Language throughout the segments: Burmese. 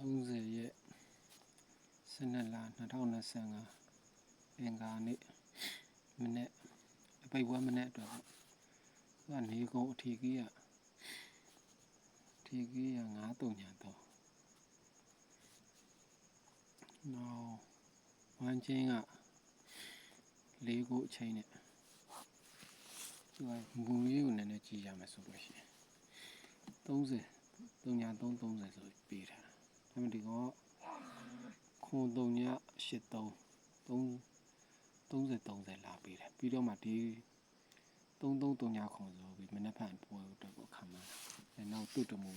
30ရက်12လ2025အင်္ဂါနေ့မနေ့အပိတ်ဝမ်းမနေ့အတွက်ကနေကုန်အထီးကြီး933နောက်ဝမ်းချင်းက4ခုအချိန်နဲ့သူကမူရေးကိုနည်းနည်းကြည့်ရမယ်ဆိုလို့ရှိရင်30ဆိုပေးထားတာဒါမှဒီကောခွန်30လာပေးတယ်ပြီးတော့မှဒီ3339ခွန်ဆိုပြီးမနေ့ဖန်ပွဲအတွက်ကိုခံမှာတယ်နောက်တူတမှု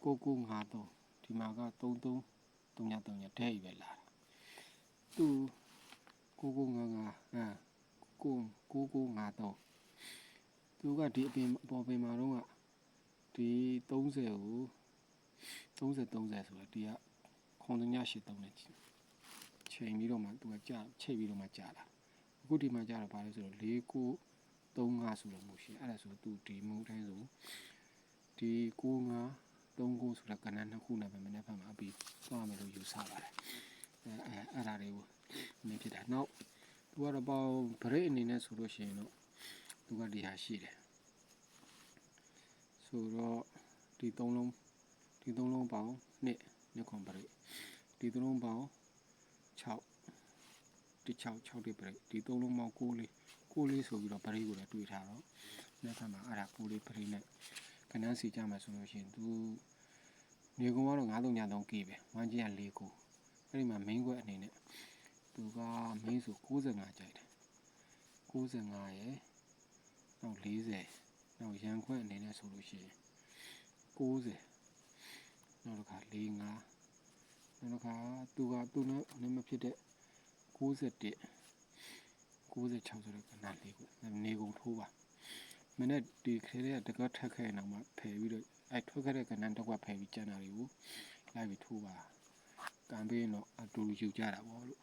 9953ဒီမှာက3339တဲ့ပဲလာတာသူ99559953သူကဒီအပြင်ပေါ်ပင်မှာတော့ကဒီ30ကို30ဆိုတော့ဒီက9383နဲ့ချိန်ပြီးတော့မှသူကချိတ်ပြီးတော့မှကြာလာအခုဒီမှာကြာတော့ဘာလဲဆိုတော့4935ဆိုတော့မှုရှိအဲ့ဒါဆိုသူဒီမှုတိုင်းဆိုဒီ9539ဆိုတော့ကဏ္ဍနှစ်ခုနဲ့ပဲမနေ့ဖက်မှာအပြီးသွားမယ်လို့ယူဆပါတယ်အဲ့ဒါတွေကိုနေဖြစ်တာနောက်သူကတော့ပေါဗရိတ်အနေနဲ့ဆိုလို့ရှိရင်တော့သူကဒီဟာရှိတယ်ဆိုတော့ဒီ3လုံးပေါင်း2ခွန်ပရိတ်ဒီ3လုံးပေါင်း6ဒီ6ဒီပရိတ်ဒီ3လုံးပေါင်း9ဆိုပြီးတော့ပရိတ်ကိုလည်းတွေ့ထားတော့နောက်ထပ်မှာအဲ့ဒါ9ပရိတ်နဲ့ကဏ္ဍစီကြမှာဆိုလို့ရှိရင်သူမြေကုံကတော့9300Kပဲဝမ်းကြီးက4ခုအဲ့ဒီမှာ main ခွက်အနေနဲ့သူက main ဆို95ကြိုက်တယ်95ရယ်နောက်40နောက်ရန်ခွက်အနေနဲ့ဆိုလို့ရှိရင်90နောက်တစ်ခါ45နောက်တစ်ခါသူနဲ့မဖြစ်တဲ့61 96ဆိုတော့ကဏ္ဍ4ခုနေကုန်ထိုးပါမနေ့ဒီခဲတဲ့တကော့ထက်ခဲနောက်မှဖယ်ပြီးတော့အဲ့ထွက်ခဲ့တဲ့ကဏ္ဍတစ်ခွက်ဖယ်ပြီးကျန်တာတွေကိုလိုက်ပြီးထိုးပါကံပေးတော့အတူယူကြတာပေါ့လို့